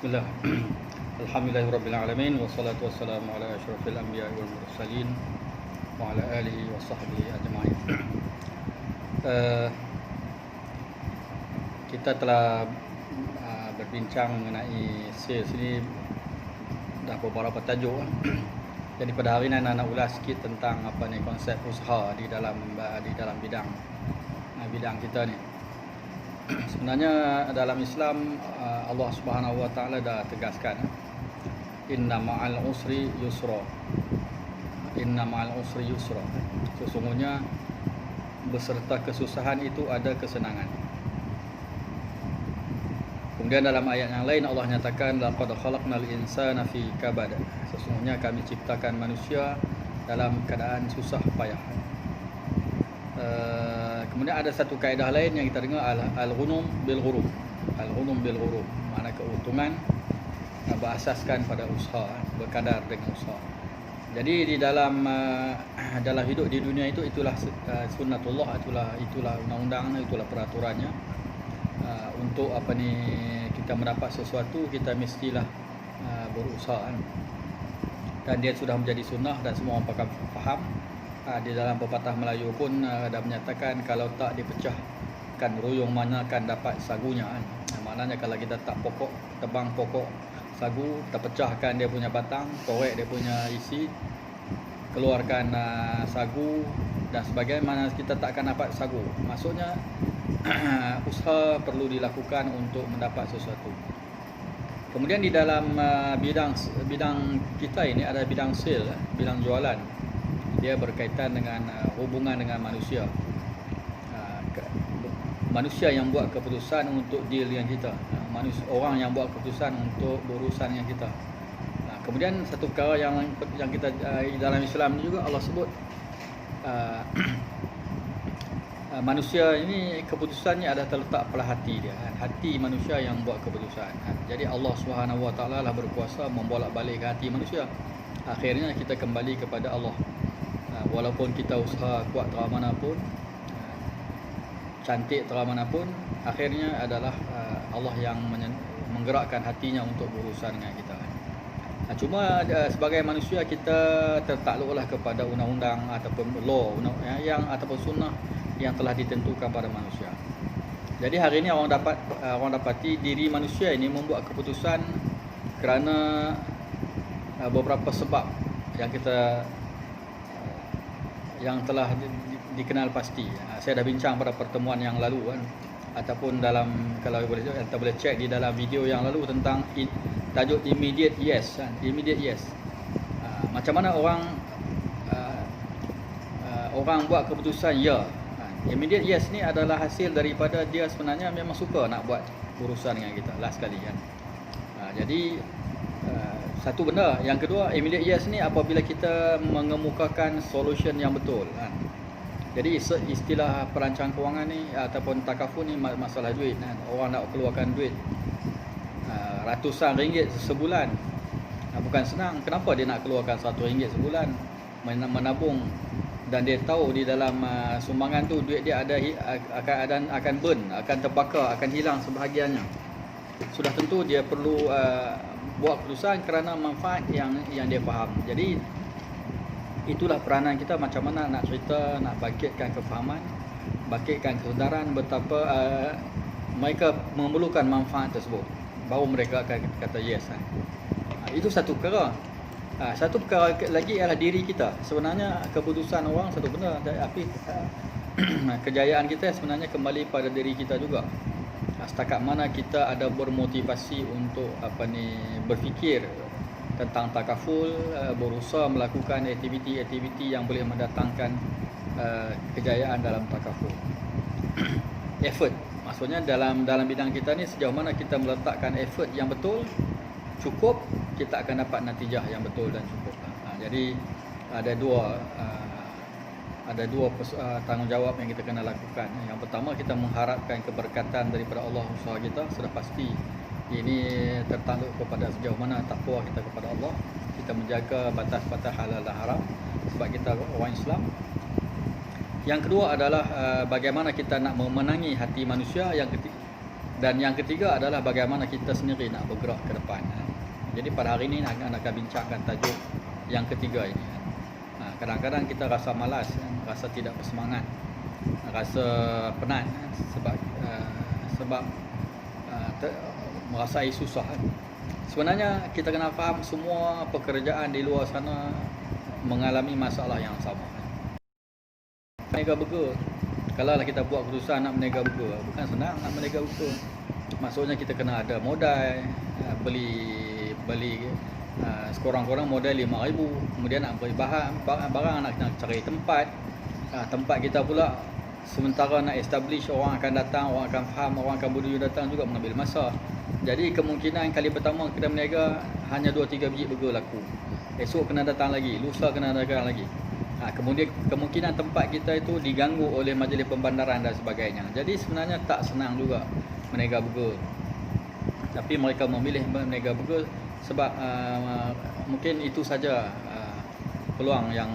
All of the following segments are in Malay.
Bismillah. Alhamdulillahirrabbilalamin. Wassalatu wassalamu ala asyrafil anbiya wal mursalin wa ala alihi wa sahbihi ajma'in. Kita telah berbincang mengenai sales ini dah beberapa tajuk. Jadi pada hari ini nak ulas sikit tentang konsep usaha di dalam bidang kita ni. Sebenarnya dalam Islam Allah Subhanahu wa taala dah tegaskan inna ma'al usri yusra. Inna ma'al usri yusra. Sesungguhnya beserta kesusahan itu ada kesenangan. Kemudian dalam ayat yang lain Allah nyatakan laqad khalaqnal insana fi kabad. Sesungguhnya kami ciptakan manusia dalam keadaan susah payah. Kemudian ada satu kaedah lain yang kita dengar, al-ghunum bil ghurub. Al-ghunum bil ghurub, makna keuntungan berasaskan pada usaha, berkadar dengan usaha. Jadi di dalam hidup di dunia itulah sunnatullah, itulah undang-undang, itulah peraturannya. Untuk kita mendapat sesuatu, kita mestilah berusaha. Dan dia sudah menjadi sunnah dan semua orang faham. Di dalam pepatah Melayu pun dah menyatakan kalau tak dipecahkan ruyung mana akan dapat sagunya. Maknanya kalau kita tak tebang pokok sagu, kita pecahkan dia punya batang, korek dia punya isi, keluarkan sagu dan sebagainya, mana kita tak akan dapat sagu. Maksudnya usaha perlu dilakukan untuk mendapat sesuatu. Kemudian di dalam bidang kita ini ada bidang sale, bidang jualan. Dia berkaitan dengan hubungan dengan manusia. Manusia yang buat keputusan untuk deal dengan kita. Orang yang buat keputusan untuk berurusan dengan kita. Kemudian satu perkara yang kita dalam Islam juga Allah sebut manusia ini keputusannya ada terletak pada hati dia. Hati manusia yang buat keputusan. Jadi Allah Subhanahu wa taala lah berkuasa membolak-balik hati manusia. Akhirnya kita kembali kepada Allah. Walaupun kita usaha kuat terang manapun, cantik terang manapun, akhirnya adalah Allah yang menggerakkan hatinya untuk berurusan dengan kita. Cuma sebagai manusia kita tertakluklah kepada undang-undang ataupun law ataupun sunnah yang telah ditentukan pada manusia. Jadi hari ini orang dapati diri manusia ini membuat keputusan kerana beberapa sebab yang telah dikenal pasti. Saya dah bincang pada pertemuan yang lalu ataupun kalau kita boleh cek di dalam video yang lalu tentang tajuk immediate yes. Immediate yes. Macam mana orang buat keputusan ya. Immediate yes ni adalah hasil daripada dia sebenarnya memang suka nak buat urusan dengan kita last sekali kan. Jadi satu benda. Yang kedua, immediate yes ni apabila kita mengemukakan solution yang betul kan. Jadi istilah perancang kewangan ni ataupun takaful ni masalah duit kan. Orang nak keluarkan duit ratusan ringgit sebulan. Bukan senang. Kenapa dia nak keluarkan RM100 sebulan menabung, dan dia tahu di dalam sumbangan tu duit dia akan burn, akan terbakar, akan hilang sebahagiannya. Sudah tentu dia perlu buat keputusan kerana manfaat yang dia faham. Jadi itulah peranan kita, macam mana nak cerita, nak bangkitkan kefahaman, bangkitkan kesedaran betapa mereka memerlukan manfaat tersebut, baru mereka akan kata yes. Itu satu perkara. Satu perkara lagi ialah diri kita. Sebenarnya keputusan orang satu benda, tapi kejayaan kita sebenarnya kembali pada diri kita juga. Setakat mana kita ada bermotivasi untuk berfikir tentang takaful, berusaha melakukan aktiviti-aktiviti yang boleh mendatangkan kejayaan dalam takaful. Effort, maksudnya dalam bidang kita ni sejauh mana kita meletakkan effort yang betul, cukup, kita akan dapat natijah yang betul dan cukup. Jadi ada dua tanggungjawab yang kita kena lakukan. Yang pertama, kita mengharapkan keberkatan daripada Allah usaha kita. Sudah pasti ini tertakluk kepada sejauh mana takwa kita kepada Allah. Kita menjaga batas-batas halal dan haram sebab kita orang Islam. Yang kedua adalah bagaimana kita nak memenangi hati manusia. Yang Dan yang ketiga adalah bagaimana kita sendiri nak bergerak ke depan. Jadi pada hari ini akan bincangkan tajuk yang ketiga ini. Kadang-kadang kita rasa malas, rasa tidak bersemangat, rasa penat sebab merasai susah. Sebenarnya kita kena faham semua pekerjaan di luar sana mengalami masalah yang sama. Meniaga burger, kalau kita buat keputusan nak meniaga burger, bukan senang nak meniaga burger. Maksudnya kita kena ada modal, beli sekurang-kurang modal 5,000, kemudian nak beli barang nak cari tempat kita pula sementara nak establish, orang akan datang, orang akan faham, orang akan berdua datang juga mengambil masa. Jadi kemungkinan kali pertama kita berniaga hanya 2-3 biji burger laku. Esok kena datang lagi, lusa kena datang lagi. Kemudian kemungkinan tempat kita itu diganggu oleh majlis pembandaran dan sebagainya. Jadi sebenarnya tak senang juga berniaga burger. Tapi mereka memilih berniaga burger sebab mungkin itu saja peluang yang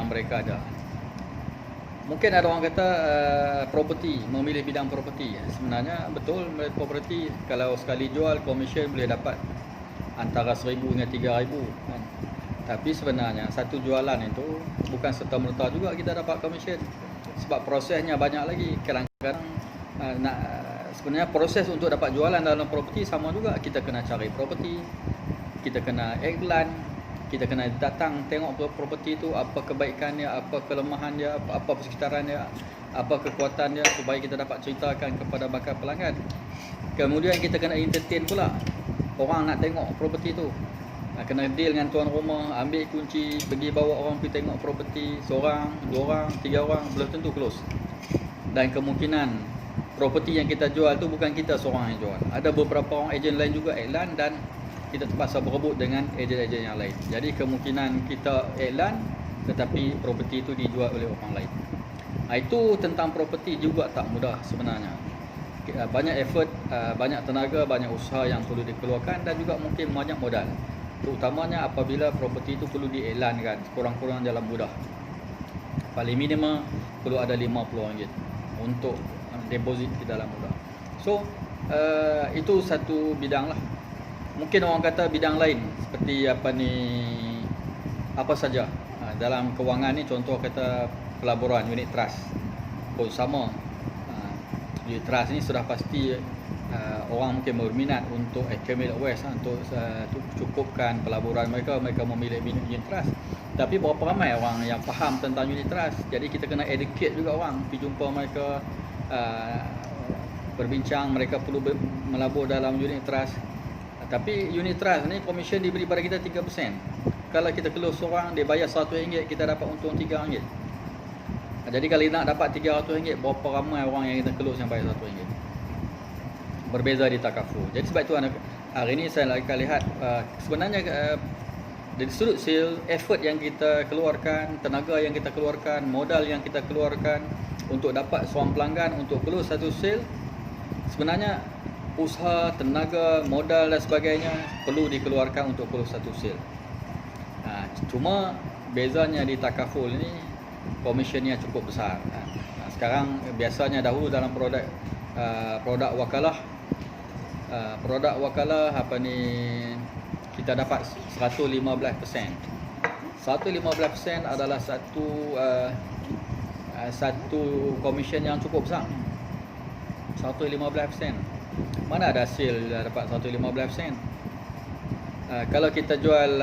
mereka ada. Mungkin ada orang kata property, memilih bidang property. Sebenarnya betul, property kalau sekali jual komisen boleh dapat antara 1,000 hingga 3,000 kan. Tapi sebenarnya satu jualan itu bukan serta-merta juga kita dapat komisen. Sebab prosesnya banyak lagi. Kadang-kadang sebenarnya proses untuk dapat jualan dalam property sama juga. Kita kena cari property, kita kena iklan, kita kena datang tengok property itu, apa kebaikannya, apa kelemahan dia, apa persekitaran dia, apa kekuatan dia, supaya kita dapat ceritakan kepada bakal pelanggan. Kemudian kita kena entertain pula orang nak tengok property itu. Kena deal dengan tuan rumah, ambil kunci, pergi bawa orang pergi tengok property, seorang, 2 orang, 3 orang, belum tentu close. Dan kemungkinan property yang kita jual tu bukan kita seorang yang jual. Ada beberapa orang ejen lain juga iklan dan kita terpaksa berebut dengan ejen-ejen yang lain. Jadi kemungkinan kita iklan tetapi property itu dijual oleh orang lain. Itu tentang property juga tak mudah sebenarnya. Banyak effort, banyak tenaga, banyak usaha yang perlu dikeluarkan dan juga mungkin banyak modal. Terutamanya apabila property itu perlu diiklankan kurang-kurang dalam mudah. Paling minimum perlu ada RM50 untuk deposit di dalam mudah. So itu satu bidang lah. Mungkin orang kata bidang lain seperti apa saja dalam kewangan ni, contoh kata pelaburan, unit trust pun sama. Unit trust ni sudah pasti orang mungkin berminat untuk accumulate wealth, untuk cukupkan pelaburan mereka memilih unit trust. Tapi berapa ramai orang yang faham tentang unit trust? Jadi kita kena educate juga orang, pergi jumpa mereka, berbincang, mereka perlu melabur dalam unit trust. Tapi unit trust ni komisen diberi pada kita 3%. Kalau kita close seorang, dia bayar RM100, kita dapat untung RM3. Jadi kalau nak dapat RM300, berapa ramai orang yang kita close yang bayar RM100? Berbeza di takaful. Jadi sebab itu hari ini saya akan lihat sebenarnya dari sudut sale, effort yang kita keluarkan, tenaga yang kita keluarkan, modal yang kita keluarkan untuk dapat seorang pelanggan, untuk close satu sale, sebenarnya usaha, tenaga, modal dan sebagainya perlu dikeluarkan untuk close satu sale. Cuma bezanya di takaful ni komisionnya cukup besar. Sekarang biasanya dahulu dalam produk wakalah, kita dapat 115%. 115% adalah satu komisen yang cukup besar. 115%. Mana ada hasil dapat 115%? Kalau kita jual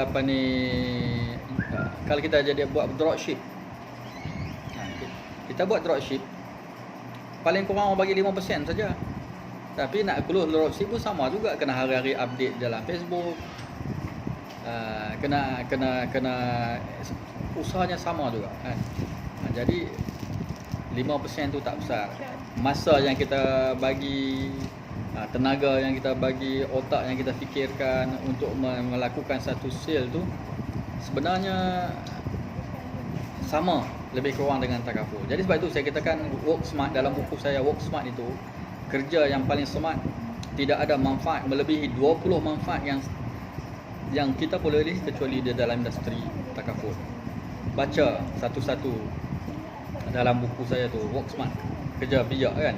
kalau kita jadi buat dropship, kita buat dropship, paling kurang orang bagi 5% saja. Tapi nak close dropship pun sama juga, kena hari-hari update dalam Facebook, kena usahanya sama juga kan. Jadi 5% tu tak besar. Masa yang kita bagi, tenaga yang kita bagi, otak yang kita fikirkan untuk melakukan satu sale tu sebenarnya sama lebih kurang dengan takaful. Jadi sebab itu saya katakan work smart. Dalam buku saya work smart itu, kerja yang paling smart, tidak ada manfaat melebihi 20 manfaat yang kita boleh lihat kecuali di dalam industri takaful. Baca satu-satu dalam buku saya tu, work smart, kerja bijak kan.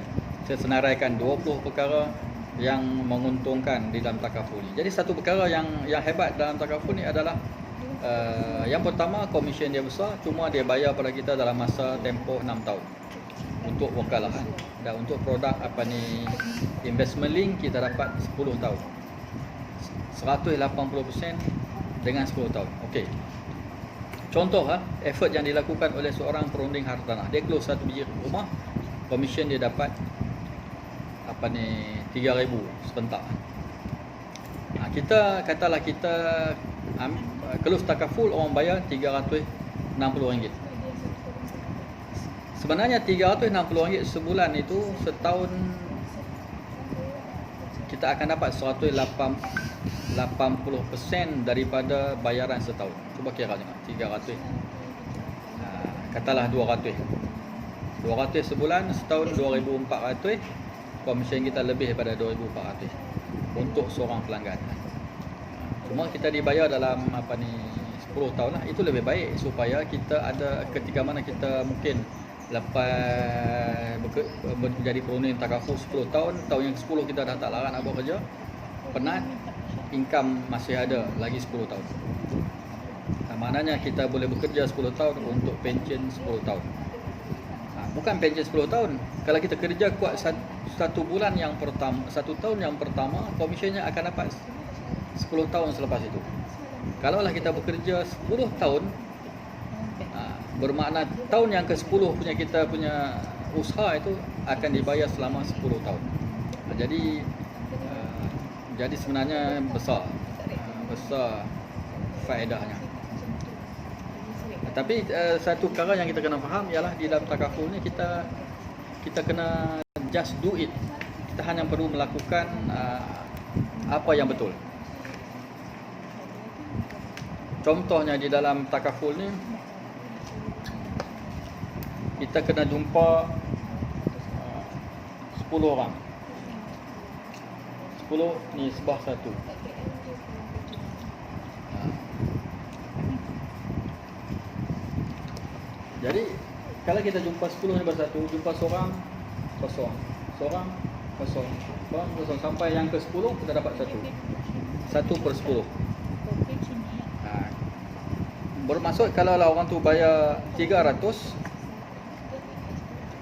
saya senaraikan 20 perkara yang menguntungkan di dalam takaful ni. Jadi satu perkara yang hebat dalam takaful ni adalah yang pertama, komisen dia besar, cuma dia bayar pada kita dalam masa tempoh 6 tahun untuk wakalahan. Dan untuk produk investment link, kita dapat 10 tahun, 180% dengan 10 tahun. Okey, contoh effort yang dilakukan oleh seorang perunding hartanah, dia close satu biji rumah, komisen dia dapat 3,000 serentak. Kita katalah kita close takaful, orang bayar RM360. Sebenarnya RM360 sebulan itu, setahun kita akan dapat 180% daripada bayaran setahun. Cuba kira tengok, 300, katalah 200 sebulan, setahun 2,400. Komisen kita lebih daripada 2,400 untuk seorang pelanggan. Cuma kita dibayar dalam 10 tahun lah. Itu lebih baik supaya kita ada ketika mana kita mungkin lepas menjadi perunding takaful 10 tahun, tahun yang ke-10 kita dah tak larat nak buat kerja, penat, income masih ada lagi 10 tahun. Maknanya kita boleh bekerja 10 tahun untuk pension 10 tahun. Bukan pension 10 tahun. Kalau kita kerja kuat satu tahun yang pertama, komisionnya akan dapat 10 tahun selepas itu. Kalaulah kita bekerja 10 tahun, bermakna tahun yang ke-10 kita punya usaha itu akan dibayar selama 10 tahun. Jadi sebenarnya besar faedahnya. Tapi satu perkara yang kita kena faham ialah di dalam takaful ni kita kena just do it. Kita hanya perlu melakukan apa yang betul. Contohnya di dalam takaful ni, kita kena jumpa 10 orang. 10 ni sebah satu. Jadi kalau kita jumpa 10 ni bersatu, jumpa seorang kosong, seorang kosong, seorang kosong, sampai yang ke-10 kita dapat 1/10. Bermaksud kalau orang tu bayar 300,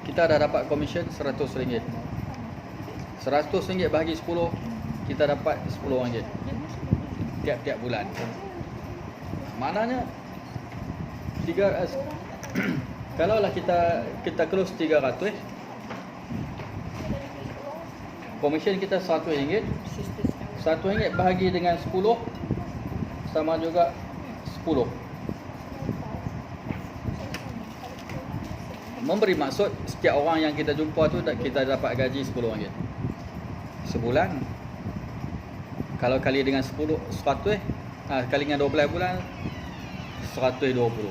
kita dah dapat komisen RM100. RM100 bahagi 10, kita dapat RM10 tiap-tiap bulan. Maknanya kalaulah kita close 300, komisen kita RM100. RM100 bahagi dengan 10 sama juga 10. Memberi maksud setiap orang yang kita jumpa tu kita dapat gaji RM10 sebulan. Kalau kali dengan 100, kali dengan 12 bulan, 120.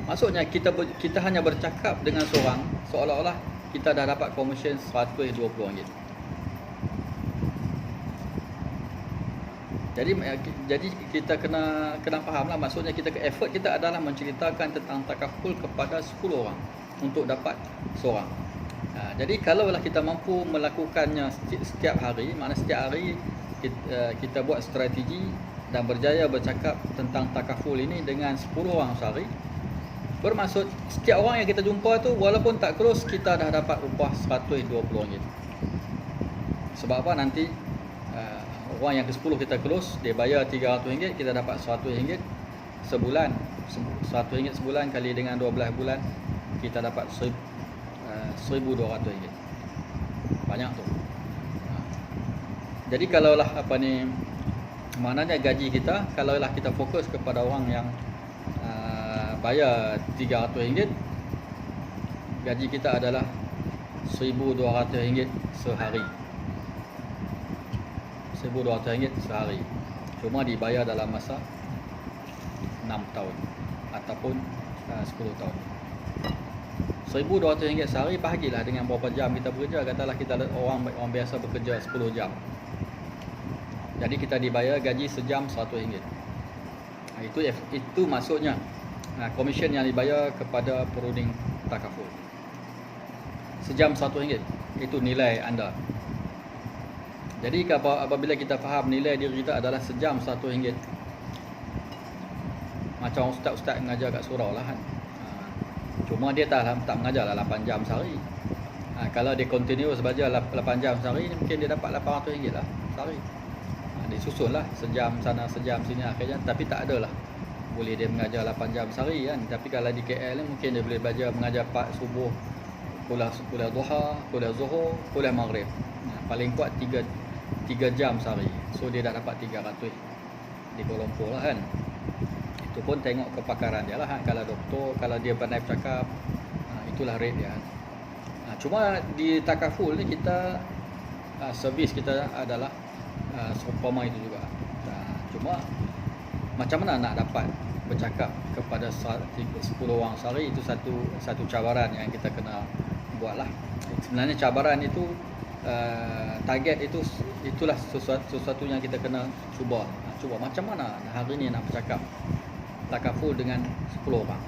Maksudnya kita hanya bercakap dengan seorang seolah-olah kita dah dapat komisen RM120. Jadi kita kena fahamlah, maksudnya effort kita adalah menceritakan tentang takaful kepada 10 orang untuk dapat seorang. Jadi kalaulah kita mampu melakukannya setiap hari, maknanya setiap hari kita buat strategi dan berjaya bercakap tentang takaful ini dengan 10 orang sehari, bermaksud setiap orang yang kita jumpa tu walaupun tak close, kita dah dapat upah RM120. Sebab apa? Nanti orang yang ke-10 kita close, dia bayar RM300, kita dapat RM100 sebulan. RM100 sebulan kali dengan 12 bulan, kita dapat RM1,200. Banyak tu. Jadi kalaulah maknanya gaji kita, kalaulah kita fokus kepada orang yang bayar RM300, gaji kita adalah RM1,200 sehari. RM1,200 sehari. Cuma dibayar dalam masa 6 tahun ataupun 10 tahun. RM1,200 sehari, bahagilah dengan berapa jam kita bekerja. Katalah kita orang biasa bekerja 10 jam. Jadi kita dibayar gaji sejam RM100. Itu maksudnya komisen yang dibayar kepada perunding takaful. Sejam RM100. itu nilai anda. Jadi apabila kita faham nilai diri kita adalah sejam RM1, macam ustaz-ustaz mengajar kat surau lah kan. Cuma dia tak mengajar lah 8 jam sehari. Kalau dia continuous belajar 8 jam sehari, mungkin dia dapat RM800 lah sehari. Dia susun lah sejam sana sejam sini akhirnya. Tapi tak ada lah boleh dia mengajar 8 jam sehari kan. Tapi kalau di KL ni mungkin dia boleh belajar mengajar subuh, kuliah duha, kuliah zuhur, kuliah maghrib. Paling kuat 3 jam sehari. So dia dah dapat 300 di Kuala Lumpur lah kan. Itu pun tengok kepakaran dia lah kan. Kalau doktor, kalau dia pandai bercakap, itulah rate dia. Cuma di takaful ni kita servis kita adalah seumpama itu juga. Cuma macam mana nak dapat bercakap kepada 10 orang sehari, itu satu cabaran yang kita kena buat lah. Sebenarnya cabaran itu target itulah sesuatu yang kita kena cuba macam mana hari ni nak bercakap takaful dengan 10 orang.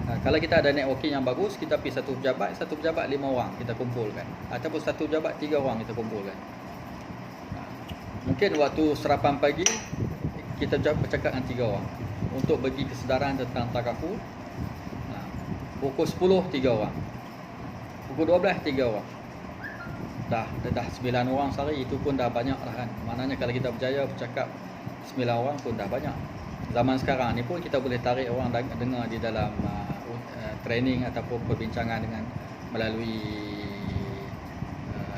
Kalau kita ada networking yang bagus, kita pergi satu pejabat 5 orang kita kumpulkan, ataupun satu pejabat 3 orang kita kumpulkan. Mungkin waktu sarapan pagi kita bercakap dengan 3 orang untuk bagi kesedaran tentang takaful. Pukul 10 3 orang, pukul 12 3 orang, dah 9 orang sehari. Itu pun dah banyak lah kan. Maknanya kalau kita berjaya bercakap 9 orang pun dah banyak. Zaman sekarang ni pun kita boleh tarik orang dengar di dalam training ataupun perbincangan dengan melalui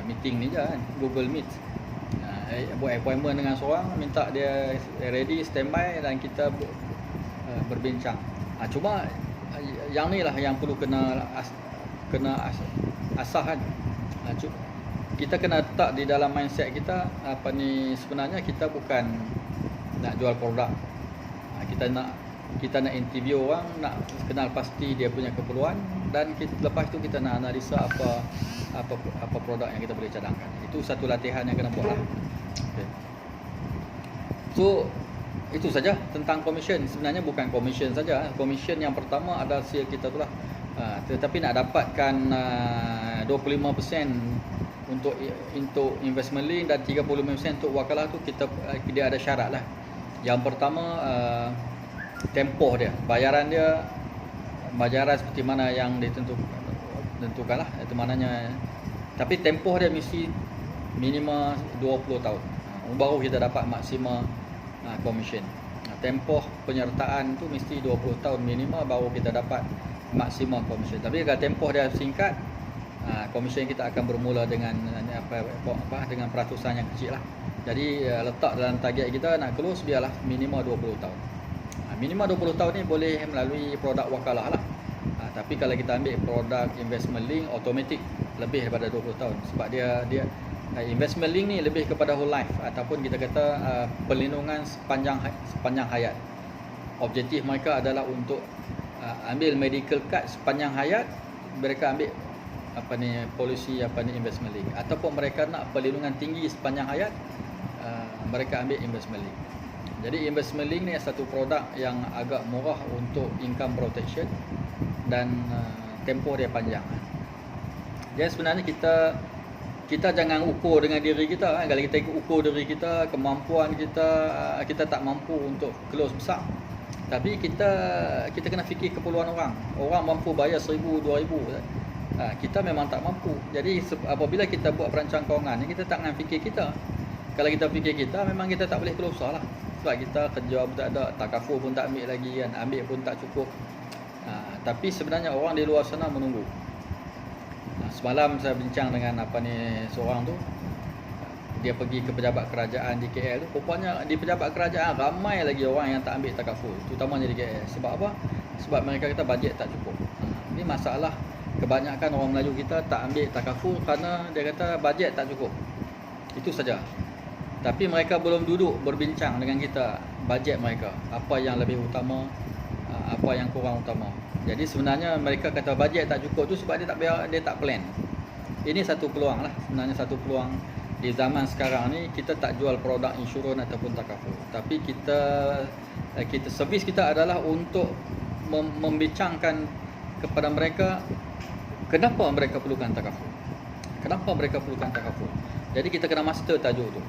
meeting ni je kan, Google Meet. Buat appointment dengan seorang, minta dia ready, standby, dan kita berbincang. Cuma yang ni lah yang perlu kena asah kan. Kita kena letak di dalam mindset kita, sebenarnya kita bukan nak jual produk. Kita nak interview orang, nak kenal pasti dia punya keperluan, dan lepas tu kita nak analisa apa produk yang kita boleh cadangkan. Itu satu latihan yang kena buat lah. Okay. So itu saja tentang commission. Sebenarnya bukan commission saja. Commission yang pertama adalah sale kita tu lah. Tetapi nak dapatkan 25% untuk investment link dan 35% untuk wakalah tu, dia ada syarat lah. Yang pertama, tempoh dia, bayaran seperti mana yang ditentukan lah. Itu maknanya, tapi tempoh dia mesti minimum 20 tahun, baru kita dapat maksima commission. Tempoh penyertaan tu mesti 20 tahun minimum, baru kita dapat maksimum commission. Tapi kalau tempoh dia singkat, commission kita akan bermula dengan dengan peratusan yang kecil lah. Jadi letak dalam target kita nak close biarlah minimum 20 tahun. Minimum 20 tahun ni boleh melalui produk wakalah lah. Tapi kalau kita ambil produk investment link, automatic lebih daripada 20 tahun. Sebab dia investment link ni lebih kepada whole life, ataupun kita kata perlindungan sepanjang hayat. Objektif mereka adalah untuk ambil medical card sepanjang hayat. Mereka ambil polisi investment link, ataupun mereka nak perlindungan tinggi sepanjang hayat, mereka ambil investment link. Jadi investment link ni satu produk yang agak murah untuk income protection, dan tempoh dia panjang. Jadi sebenarnya kita jangan ukur dengan diri kita kan. Kalau kita ukur diri kita, kemampuan kita tak mampu untuk close besar. Tapi kita kena fikir keperluan orang. Orang mampu bayar 1,000, 2,000. Kita memang tak mampu. Jadi apabila kita buat perancang kewangan ni, kita tak nak fikir kita. Kalau kita fikir kita, memang kita tak boleh close lah. Sebab kita kerja pun tak ada, takaful pun tak ambil lagi kan, ambil pun tak cukup. Tapi sebenarnya orang di luar sana menunggu. Semalam saya bincang dengan seorang tu, dia pergi ke pejabat kerajaan di KL tu. Rupanya di pejabat kerajaan ramai lagi orang yang tak ambil takaful, terutamanya di KL. Sebab apa? Sebab mereka kata bajet tak cukup. Ini masalah kebanyakan orang Melayu kita tak ambil takaful kerana dia kata bajet tak cukup. Itu saja. Tapi mereka belum duduk berbincang dengan kita bajet mereka, apa yang lebih utama, apa yang kurang utama. Jadi sebenarnya mereka kata bajet tak cukup tu sebab dia tak plan. Ini satu peluang lah, sebenarnya satu peluang di zaman sekarang ni. Kita tak jual produk insurans ataupun takaful, tapi kita servis kita adalah untuk membincangkan kepada mereka kenapa mereka perlukan takaful. Kenapa mereka perlukan takaful? Jadi kita kena master tajuk tu.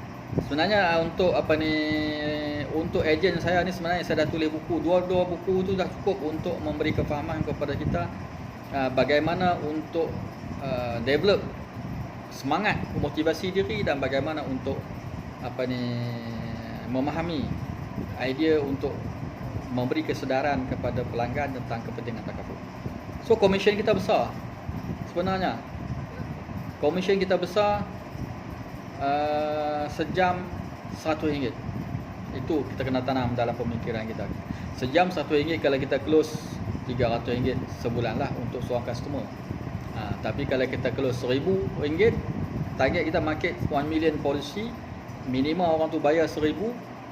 Sebenarnya untuk untuk ejen saya ni, sebenarnya saya dah tulis buku. Dua buku tu dah cukup untuk memberi kefahaman kepada kita bagaimana untuk develop semangat, motivasi diri, dan bagaimana untuk memahami idea untuk memberi kesedaran kepada pelanggan tentang kepentingan takaful. So komisen kita besar. Sebenarnya komisen kita besar, sejam RM100. Itu kita kena tanam dalam pemikiran kita. Sejam RM100 kalau kita close RM300 sebulan lah untuk seorang customer. Tapi kalau kita close RM1,000, target kita market 1 million policy, minimum orang tu bayar RM1,000,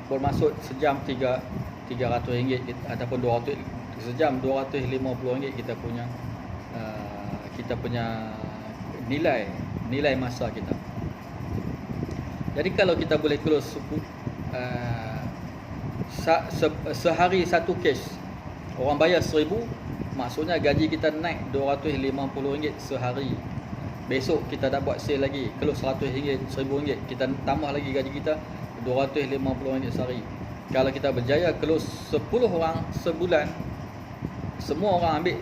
bermaksud sejam RM300 ataupun 200, sejam RM250 kita punya nilai masa kita. Jadi kalau kita boleh close sehari satu case, orang bayar RM1,000, maksudnya gaji kita naik RM250 sehari. Besok kita dah buat sale lagi, close RM100, RM1,000, kita tambah lagi gaji kita RM250 sehari. Kalau kita berjaya close 10 orang sebulan, semua orang ambil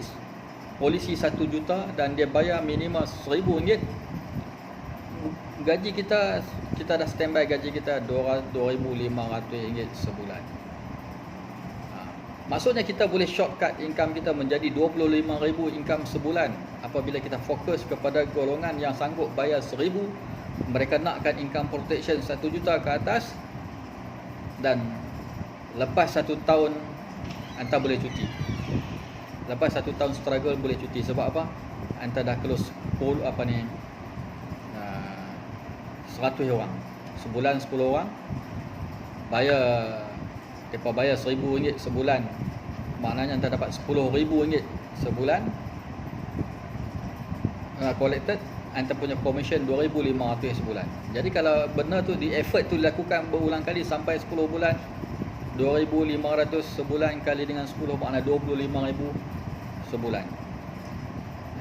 polisi 1 juta dan dia bayar minimum RM1,000, gaji kita dah standby gaji kita RM2,500 sebulan. Maksudnya kita boleh shortcut income kita menjadi RM25,000 income sebulan apabila kita fokus kepada golongan yang sanggup bayar RM1,000. Mereka nakkan income protection 1 juta ke atas, dan lepas 1 tahun anda boleh cuti. Lepas 1 tahun struggle boleh cuti. Sebab apa? Anda dah close 100 orang. Sebulan 10 orang, mereka bayar RM1,000 sebulan, maknanya anda dapat RM10,000 sebulan collected. Anda punya commission RM2,500 sebulan. Jadi kalau benar tu, di effort tu dilakukan berulang kali sampai 10 bulan, RM2,500 sebulan kali dengan 10, makna RM25,000 sebulan.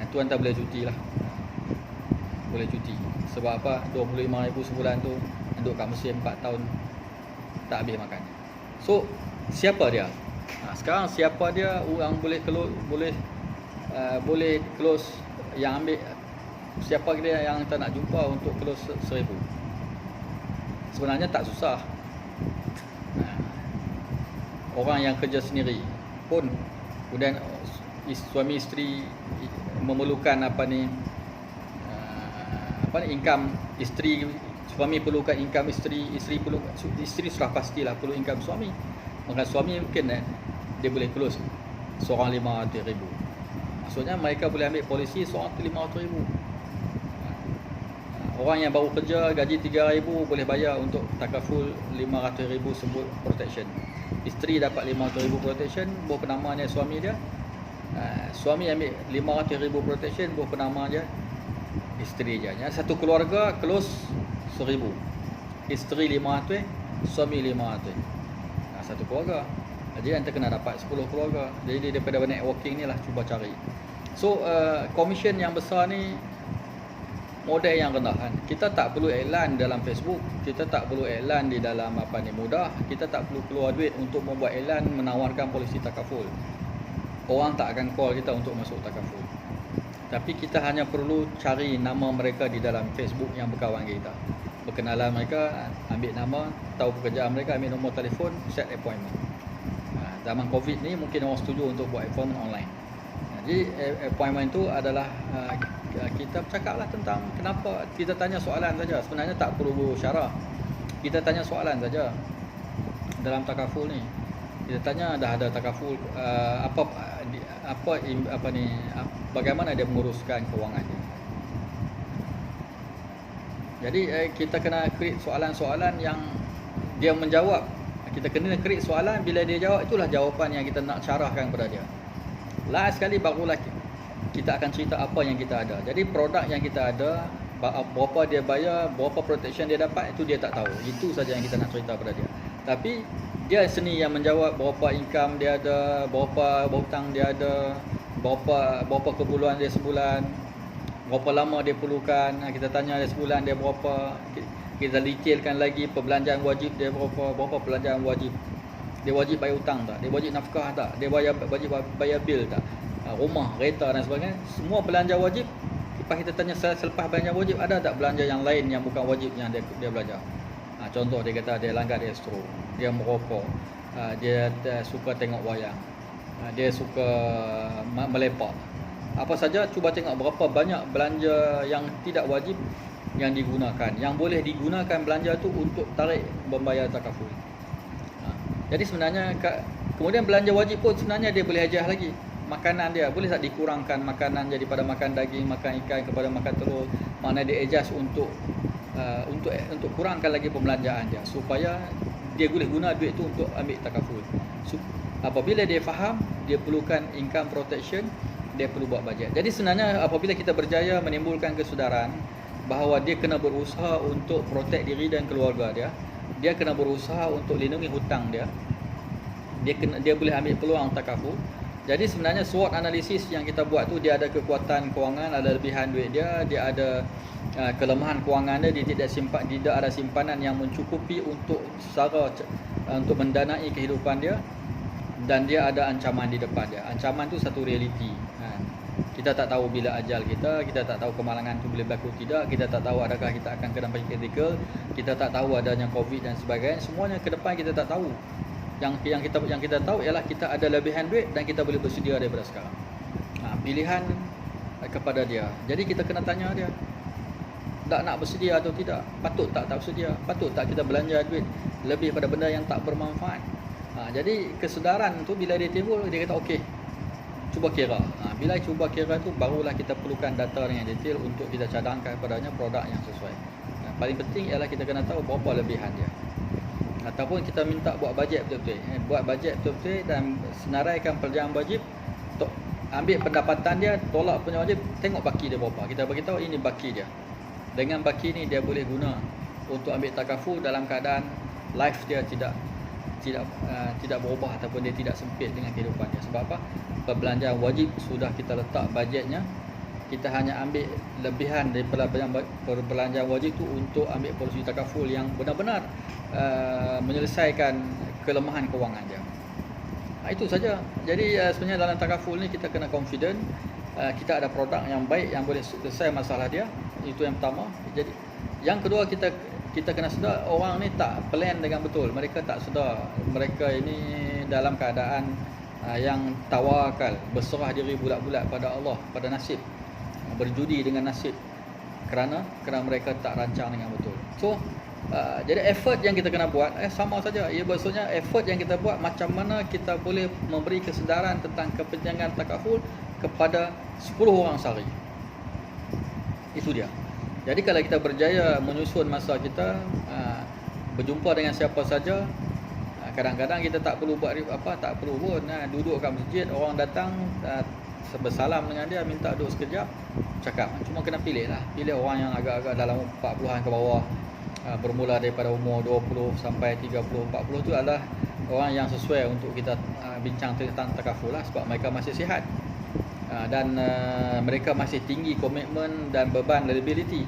Itu anda boleh cuti lah. Boleh cuti. Sebab apa? RM25,000 sebulan tu duduk kat Mesir 4 tahun tak habis makan. So siapa dia? Sekarang siapa dia orang boleh close yang ambil? Siapa dia yang tak nak jumpa untuk close RM1,000? Sebenarnya tak susah. Orang yang kerja sendiri pun, kemudian suami isteri memerlukan income isteri, suami perlukan income isteri sudah pastilah perlu income suami. Maka suami mungkin dia boleh close seorang RM500,000. Maksudnya mereka boleh ambil polisi seorang tu RM500,000. Orang yang baru kerja gaji RM3,000 boleh bayar untuk takaful RM500,000 sebut protection. Isteri dapat RM500,000 protection, berapa nama dia suami dia. Suami ambil RM500,000 protection, berapa nama dia isteri dia. Satu keluarga close RM1,000. Isteri RM500, suami RM500. Satu keluarga. Jadi anda kena dapat 10 keluarga. Jadi daripada networking ni lah cuba cari. So commission yang besar ni modal yang rendahan. Kita tak perlu iklan dalam Facebook, kita tak perlu iklan di dalam Mudah, kita tak perlu keluar duit untuk membuat iklan menawarkan polisi takaful. Orang tak akan call kita untuk masuk takaful. Tapi kita hanya perlu cari nama mereka di dalam Facebook yang berkawan kita. Berkenalan mereka, ambil nama, tahu pekerjaan mereka, ambil nombor telefon, set appointment. Zaman Covid ni mungkin orang setuju untuk buat appointment online. Jadi appointment itu adalah kita bercakaplah tentang kenapa, kita tanya soalan saja. Sebenarnya tak perlu syarah. Kita tanya soalan saja dalam takaful ni. Kita tanya dah ada takaful bagaimana dia menguruskan kewangan dia. Jadi kita kena create soalan-soalan yang dia menjawab. Kita kena create soalan, bila dia jawab itulah jawapan yang kita nak carahkan kepada dia. Last sekali barulah kita akan cerita apa yang kita ada. Jadi produk yang kita ada, berapa dia bayar, berapa protection dia dapat, itu dia tak tahu. Itu saja yang kita nak cerita pada dia. Tapi dia sendiri yang menjawab berapa income dia ada, berapa hutang dia ada, berapa keperluan dia sebulan. berapa lama dia perlukan. Kita tanya dia sebulan dia berapa, kita detailkan lagi perbelanjaan wajib dia berapa perbelanjaan wajib. Dia wajib bayar hutang tak, dia wajib nafkah tak, dia wajib bayar bil tak, rumah, kereta dan sebagainya. Semua belanja wajib. Lepas kita tanya selepas belanja wajib, ada tak belanja yang lain yang bukan wajib yang dia belanja. Contoh dia kata dia langgar distro, dia merokok, dia suka tengok wayang, dia suka melepak. Apa saja, cuba tengok berapa banyak belanja yang tidak wajib yang digunakan. Yang boleh digunakan belanja tu untuk tarik membayar takaful. Jadi sebenarnya kemudian belanja wajib pun sebenarnya dia boleh hajah lagi. Makanan dia boleh tak dikurangkan makanan daripada makan daging, makan ikan kepada makan telur. Mana dia adjust untuk kurangkan lagi pembelanjaan dia supaya dia boleh guna duit tu untuk ambil takaful. Apabila dia faham dia perlukan income protection, dia perlu buat bajet. Jadi sebenarnya apabila kita berjaya menimbulkan kesedaran bahawa dia kena berusaha untuk protect diri dan keluarga dia, dia kena berusaha untuk lindungi hutang dia, dia boleh ambil peluang takaful. Jadi sebenarnya SWOT analisis yang kita buat tu, dia ada kekuatan kewangan, ada lebihan duit dia ada kelemahan kewangan dia tidak ada simpanan yang mencukupi untuk untuk mendanai kehidupan dia, dan dia ada ancaman di depan dia. Ancaman tu satu realiti. Kita tak tahu bila ajal kita tak tahu kemalangan tu boleh berlaku tidak, kita tak tahu adakah kita akan kena penyakit kritikal, kita tak tahu adanya COVID dan sebagainya. Semuanya ke depan kita tak tahu. Yang kita tahu ialah kita ada lebihan duit dan kita boleh bersedia daripada sekarang. Pilihan kepada dia. Jadi kita kena tanya dia, tak nak bersedia atau tidak? Patut tak bersedia? Patut tak kita belanja duit lebih pada benda yang tak bermanfaat? Jadi kesedaran tu bila dia timbul, dia kata okey, cuba kira. Bila cuba kira tu, barulah kita perlukan data dengan detail untuk kita cadangkan padanya produk yang sesuai. Paling penting ialah kita kena tahu berapa lebihan dia. Ataupun kita minta buat bajet betul-betul. Buat bajet betul-betul dan senaraikan perjalanan wajib. Ambil pendapatan dia, tolak punya wajib, tengok baki dia berapa. Kita beritahu ini baki dia. Dengan baki ni dia boleh guna untuk ambil takaful dalam keadaan life dia tidak berubah ataupun dia tidak sempit dengan kehidupan dia. Sebab apa? Perbelanjaan wajib sudah kita letak bajetnya. Kita hanya ambil lebihan daripada perbelanjaan wajib tu untuk ambil polisi takaful yang benar-benar menyelesaikan kelemahan kewangan dia. Itu saja. Jadi sebenarnya dalam takaful ni kita kena confident, kita ada produk yang baik yang boleh selesai masalah dia. Itu yang pertama. Jadi yang kedua, kita kena sedar orang ni tak plan dengan betul. Mereka tak sedar mereka ini dalam keadaan yang tawakal, berserah diri bulat-bulat pada Allah, pada nasib, berjudi dengan nasib kerana mereka tak rancang dengan betul. So jadi effort yang kita kena buat sama saja. Ia maksudnya effort yang kita buat macam mana kita boleh memberi kesedaran tentang kepentingan takaful kepada 10 orang sehari. Itu dia. Jadi kalau kita berjaya menyusun masa kita, berjumpa dengan siapa saja, kadang-kadang kita tak perlu buat apa, tak perlu pun duduk kat masjid, orang datang bersalam dengan dia, minta duduk sekejap, cakap. Cuma kena pilih orang yang agak-agak dalam 40-an ke bawah, bermula daripada umur 20 sampai 30, 40 tu adalah orang yang sesuai untuk kita bincang tentang takaful sebab mereka masih sihat. Dan mereka masih tinggi komitmen dan beban liability.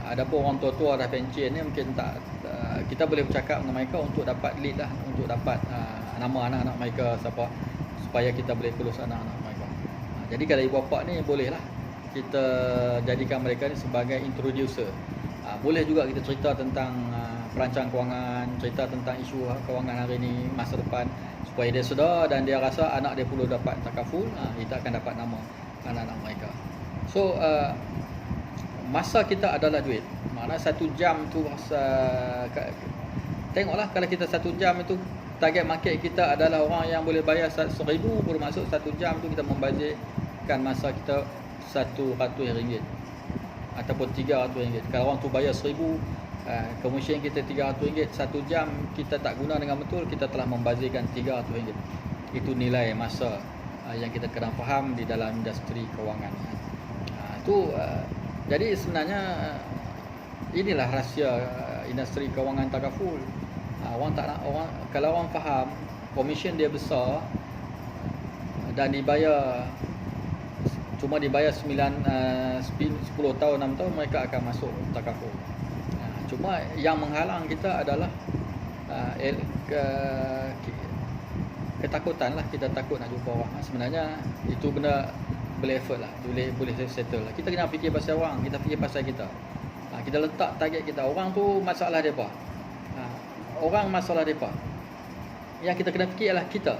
Adapun orang tua-tua dah pencen ni mungkin tak, kita boleh bercakap dengan mereka untuk dapat lead untuk dapat nama anak-anak mereka supaya kita boleh kurus anak-anak mereka. Jadi kalau ibu bapa ni bolehlah kita jadikan mereka ni sebagai introducer. Boleh juga kita cerita tentang perancang kewangan, cerita tentang isu kewangan hari ni, masa depan, supaya dia sedar dan dia rasa anak dia perlu dapat takaful, kita akan dapat nama anak-anak mereka. So masa kita adalah duit. Maknanya 1 jam tu tengoklah, kalau kita 1 jam itu target market kita adalah orang yang boleh bayar 1,000, bermaksud 1 jam tu kita membazirkan masa kita RM100 ataupun RM300. Kalau orang tu bayar 1,000, komisen kita RM300, 1 jam kita tak guna dengan betul, kita telah membazirkan RM300. Itu nilai masa yang kita kena faham di dalam industri kewangan. Jadi sebenarnya inilah rahsia industri kewangan takaful. Kalau orang faham komisen dia besar dan dibayar cuma dibayar 10 tahun 6 tahun mereka akan masuk takaful. Cuma yang menghalang kita adalah ketakutan lah, kita takut nak jumpa orang. Sebenarnya itu benda boleh effort lah, boleh settle lah. Kita kena fikir pasal orang, kita fikir pasal kita. Kita letak target kita, orang tu masalah depa. Orang masalah depa. Yang kita kena fikir ialah kita.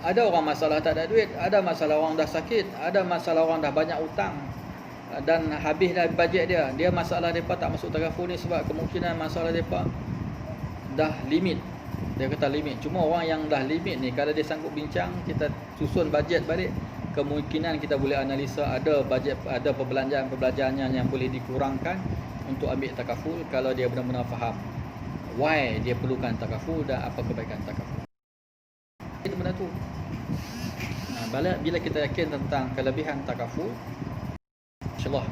Ada orang masalah tak ada duit, ada masalah orang dah sakit, ada masalah orang dah banyak hutang dan habis dah bajet dia. Dia masalah depa tak masuk takaful ni sebab kemungkinan masalah depa dah limit. Dia kata limit. Cuma orang yang dah limit ni, kalau dia sanggup bincang, kita susun bajet balik, kemungkinan kita boleh analisa ada bajet, ada perbelanjaan-perbelanjaannya yang boleh dikurangkan untuk ambil takaful kalau dia benar-benar faham why dia perlukan takaful dan apa kebaikan takaful. Itu benda tu. Bila kita yakin tentang kelebihan takaful, insyaAllah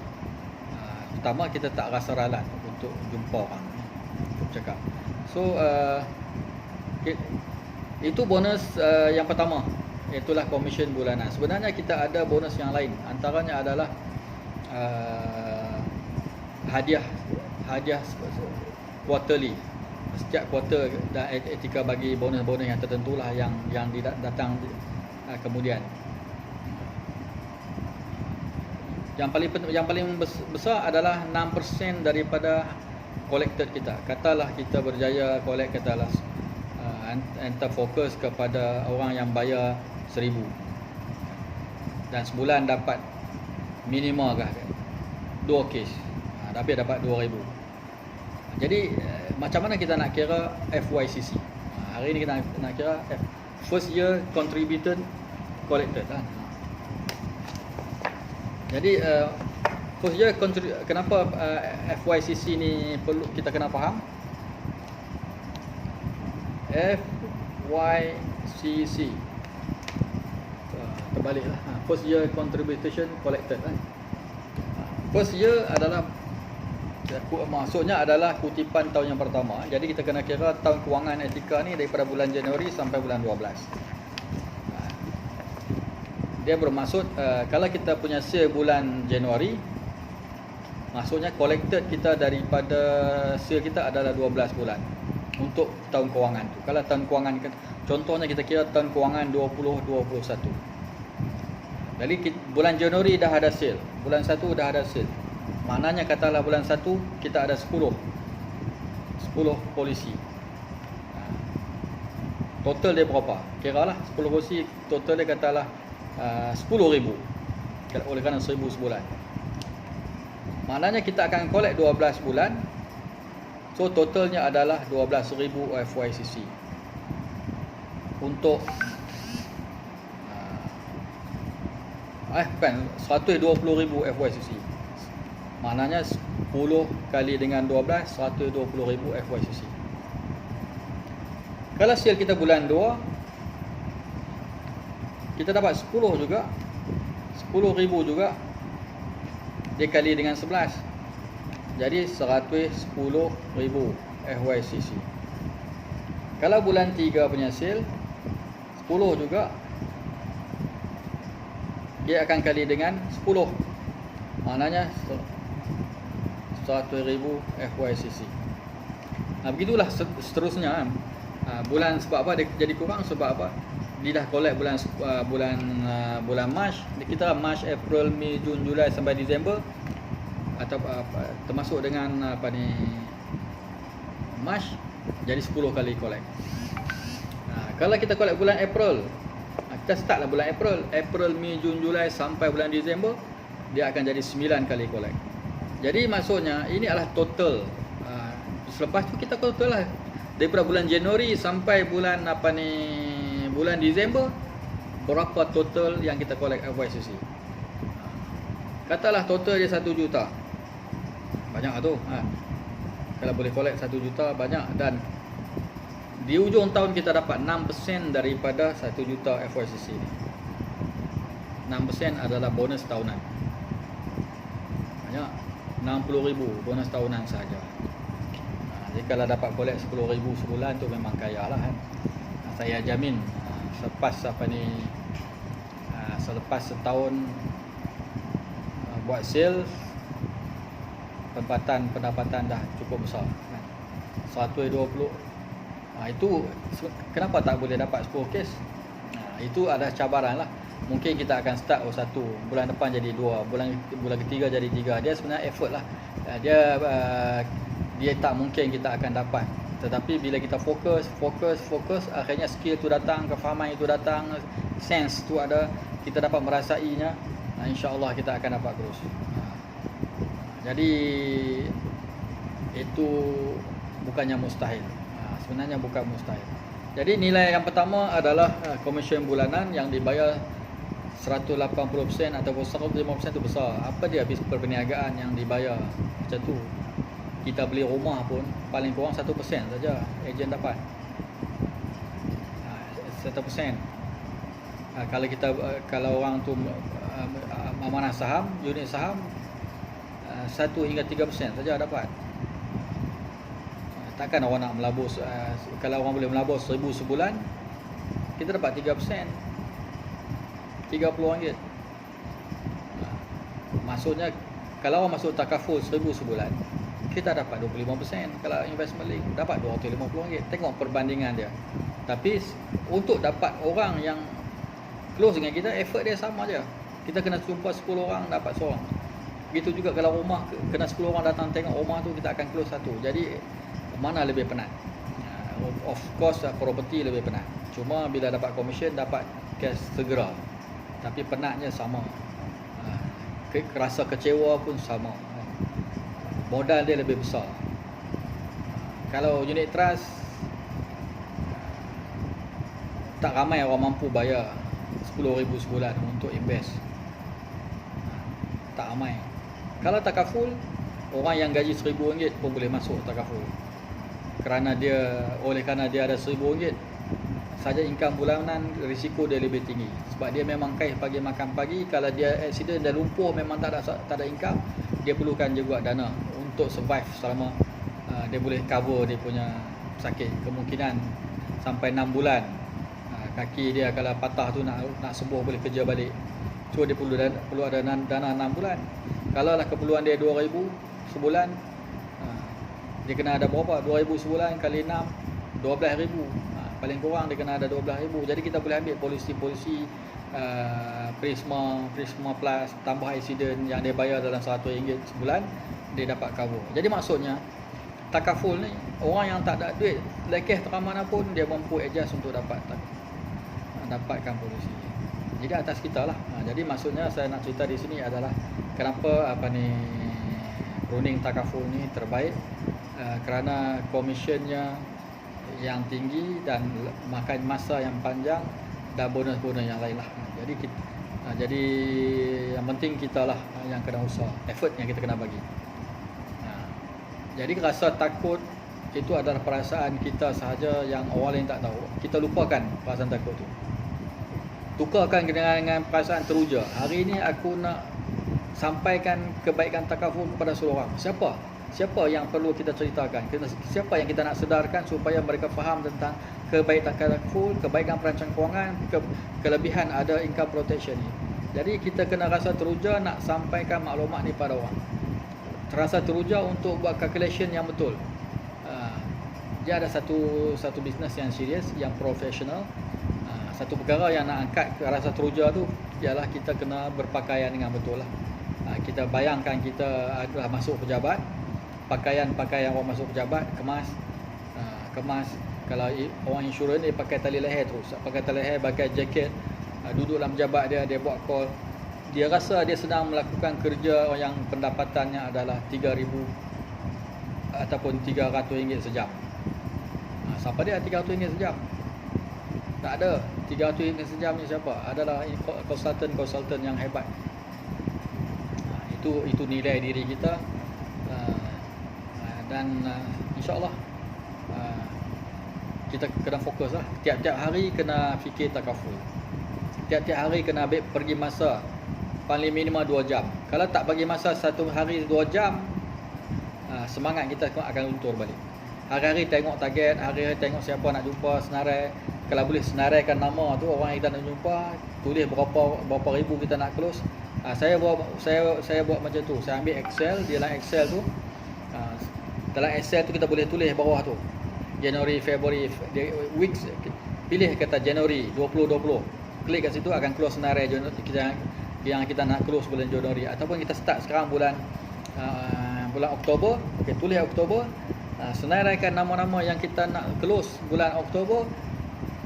pertama kita tak rasa ralat untuk jumpa orang, untuk cakap. So itu bonus yang pertama, itulah komisen bulanan. Sebenarnya kita ada bonus yang lain, antaranya adalah hadiah quarterly. Setiap kuarter dan etika bagi bonus-bonus yang tertentu lah yang datang kemudian. Yang paling besar adalah 6% daripada collected kita. Katalah kita berjaya collect, katalah enter fokus kepada orang yang bayar 1,000 dan sebulan dapat minimal 2 kes, tapi dapat 2,000. Jadi macam mana kita nak kira FYCC? Hari ni kita nak kira first year contributed collected lah. Jadi first year kenapa FYCC ni perlu kita kena faham? FYCC terbaliklah. First year contribution collected lah. First year adalah maksudnya adalah kutipan tahun yang pertama. Jadi kita kena kira tahun kewangan etika ni daripada bulan Januari sampai bulan 12. Dia bermaksud kalau kita punya sale bulan Januari, maksudnya collected kita daripada sale kita adalah 12 bulan untuk tahun kewangan tu. Kalau tahun kewangan, contohnya kita kira tahun kewangan 2021. Jadi bulan Januari dah ada sale, bulan 1 dah ada sale. Maknanya katalah bulan 1 kita ada 10 polisi. Total dia berapa? Kiralah 10 polisi, total dia katalah 10,000. Oleh kerana 1,000 sebulan. Maknanya kita akan collect 12 bulan. So totalnya adalah 12,000 FYCC. Untuk bukan 120,000 FYCC. Maknanya 10 kali dengan 12, 120,000 FYCC. Kalau sale kita bulan 2, kita dapat 10 juga, 10,000 juga, dikali dengan 11, jadi 110,000 FYCC. Kalau bulan 3 punya sale 10 juga, dia akan kali dengan 10, maknanya 100,000 FYCC. Begitulah seterusnya. Bulan sebab apa dia jadi kurang? Sebab apa? Dia dah collect bulan Mac. Kita Mac, April, Mei, Jun, Julai sampai Disember, atau termasuk dengan Mac, jadi 10 kali collect. Kalau kita collect bulan April, kita start lah bulan April, Mei, Jun, Julai sampai bulan Disember, dia akan jadi 9 kali collect. Jadi maksudnya ini adalah total. Selepas tu kita total lah daripada bulan Januari sampai bulan bulan Disember, berapa total yang kita collect FYCC. Katalah total dia 1 juta. Banyak lah tu. Kalau boleh collect 1 juta, banyak. Dan di ujung tahun kita dapat 6% daripada 1 juta FYCC ni. 6% adalah bonus tahunan. Banyak. 60,000 bonus tahunan sahaja. Jadi kalau dapat collect 10,000 sebulan tu memang kaya lah kan. Saya jamin selepas selepas setahun buat sales, pendapatan dah cukup besar kan. 120. Itu kenapa tak boleh dapat 10 kes? Itu ada cabaran lah. Mungkin kita akan start satu, bulan depan jadi 2, bulan ketiga jadi 3. Dia sebenarnya effort lah. Dia tak mungkin kita akan dapat. Tetapi bila kita fokus, akhirnya skill tu datang, kefahaman itu datang, sense tu ada, kita dapat merasainya, insya-Allah kita akan dapat terus. Jadi itu bukannya mustahil. Sebenarnya bukan mustahil. Jadi nilai yang pertama adalah komisen bulanan yang dibayar 180% ataupun 105% tu besar. Apa dia perniagaan yang dibayar macam tu? Kita beli rumah pun paling kurang 1% saja ejen dapat. 1%. Kalau orang tu amanah saham, unit saham 1 hingga 3% saja dapat. Takkan orang nak melabur, kalau orang boleh melabur 1,000 sebulan, kita dapat 3%, RM30. Maksudnya kalau orang masuk takaful 1,000 sebulan, kita dapat 25%. Kalau investment link dapat RM250. Tengok perbandingan dia. Tapi untuk dapat orang yang close dengan kita, effort dia sama je. Kita kena jumpa 10 orang, dapat seorang. Begitu juga kalau rumah, kena 10 orang datang tengok rumah tu, kita akan close satu. Jadi mana lebih penat? Of course property lebih penat. Cuma bila dapat commission, dapat cash segera. Tapi penatnya sama. Rasa kecewa pun sama. Modal dia lebih besar. Kalau unit trust, tak ramai orang mampu bayar 10,000 sebulan untuk invest. Tak ramai. Kalau takaful, orang yang gaji RM1,000 pun boleh masuk takaful. Kerana dia ada RM1,000 saja income bulanan, risiko dia lebih tinggi. Sebab dia memang kaih pagi makan pagi. Kalau dia accident, dia lumpuh, memang tak ada income, dia perlukan juga dana untuk survive selama dia boleh cover dia punya sakit. Kemungkinan sampai 6 bulan. Kaki dia kalau patah tu nak sembuh, boleh kerja balik. So dia perlu ada dana 6 bulan. Kalau lah keperluan dia 2,000 sebulan, dia kena ada berapa? 2,000 sebulan kali 6, 12,000. Paling kurang dia kena ada 12,000. Jadi kita boleh ambil polisi Prisma Plus tambah accident yang dia bayar dalam RM100 sebulan, dia dapat cover. Jadi maksudnya takaful ni, orang yang tak ada duit, lekeh terang mana pun, dia mampu adjust untuk dapatkan polisi. Jadi atas kita lah. Jadi maksudnya saya nak cerita di sini adalah kenapa running takaful ni terbaik, kerana komisionnya yang tinggi dan makan masa yang panjang dan bonus-bonus yang lain lah. Jadi yang penting kita lah yang kena usaha, effort yang kita kena bagi. Jadi rasa takut itu adalah perasaan kita sahaja yang orang lain tak tahu. Kita lupakan perasaan takut tu, tukarkan dengan perasaan teruja. Hari ini aku nak sampaikan kebaikan takaful kepada seluruh orang. Siapa yang perlu kita ceritakan? Siapa yang kita nak sedarkan supaya mereka faham tentang kebaikan takaful, kebaikan perancangan kewangan, kelebihan ada income protection ni. Jadi kita kena rasa teruja nak sampaikan maklumat ni pada orang. Terasa teruja untuk buat calculation yang betul. Dia ada satu bisnes yang serius, yang profesional. Satu perkara yang nak angkat ke rasa teruja tu ialah kita kena berpakaian dengan betul lah. Kita bayangkan kita adalah masuk pejabat, pakaian orang masuk pejabat, kemas. Kalau orang insurans dia pakai tali leher terus, pakai tali leher, pakai jaket, duduk dalam pejabat dia buat call. Dia rasa dia sedang melakukan kerja yang pendapatannya adalah 3,000 ataupun RM300 sejam. Siapa dia RM300 sejam? Tak ada. RM300 sejam ni siapa? Adalah konsultan yang hebat. Itu nilai diri kita. Dan insya-Allah kita kena fokus lah. Tiap-tiap hari kena fikir takaful. Tiap-tiap hari kena pergi masa paling minimum 2 jam. Kalau tak bagi masa 1 hari 2 jam, semangat kita akan luntur balik. Hari-hari tengok target, hari-hari tengok siapa nak jumpa senarai. kalau boleh senaraikan nama tu, orang yang kita nak jumpa, tulis berapa ribu kita nak close. Saya buat macam tu. Saya ambil Excel, di dalam Excel tu, dalam Excel tu kita boleh tulis bawah tu January, February, weeks, pilih kata Januari 2020, klik kat situ akan close senarai yang kita nak close bulan Januari. Ataupun kita start sekarang bulan Oktober, okey, tulis Oktober, senaraikan nama-nama yang kita nak close bulan Oktober,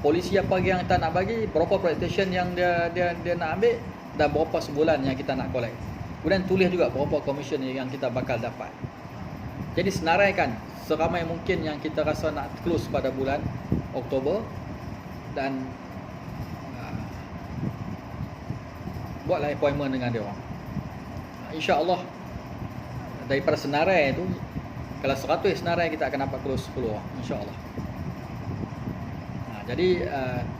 polisi apa yang kita nak bagi, berapa protection yang dia nak ambil, dan berapa sebulan yang kita nak collect. Kemudian tulis juga berapa commission yang kita bakal dapat. Jadi senaraikan seramai mungkin yang kita rasa nak close pada bulan Oktober, dan buatlah appointment dengan dia orang. InsyaAllah daripada senarai tu, kalau 100 senarai kita akan dapat close 10 orang, insyaAllah. Jadi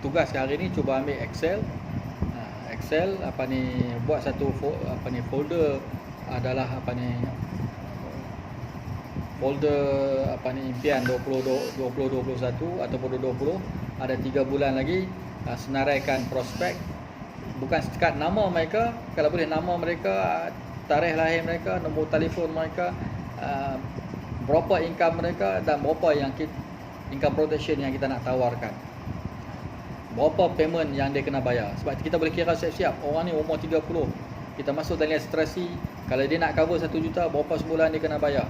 tugas hari ni cuba ambil Excel, buat satu folder, adalah folder impian 2021 ataupun 2020. Ada 3 bulan lagi, senaraikan prospek, bukan sekat nama mereka, kalau boleh nama mereka, tarikh lahir mereka, nombor telefon mereka, berapa income mereka, dan berapa yang income protection yang kita nak tawarkan, berapa payment yang dia kena bayar. Sebab kita boleh kira siap-siap, orang ni umur 30, kita masuk dalam ilustrasi, kalau dia nak cover 1 juta, berapa sebulan dia kena bayar,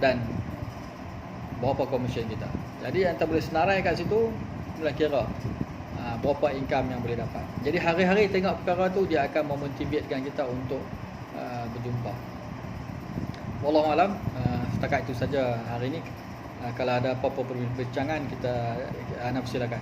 dan berapa commission kita. Jadi anda boleh senarai kat situ, boleh kira berapa income yang boleh dapat. Jadi hari-hari tengok perkara tu, dia akan memotivatkan kita untuk berjumpa. Wallahualam, setakat itu saja hari ini. Kalau ada apa-apa perbincangan, kita silakan.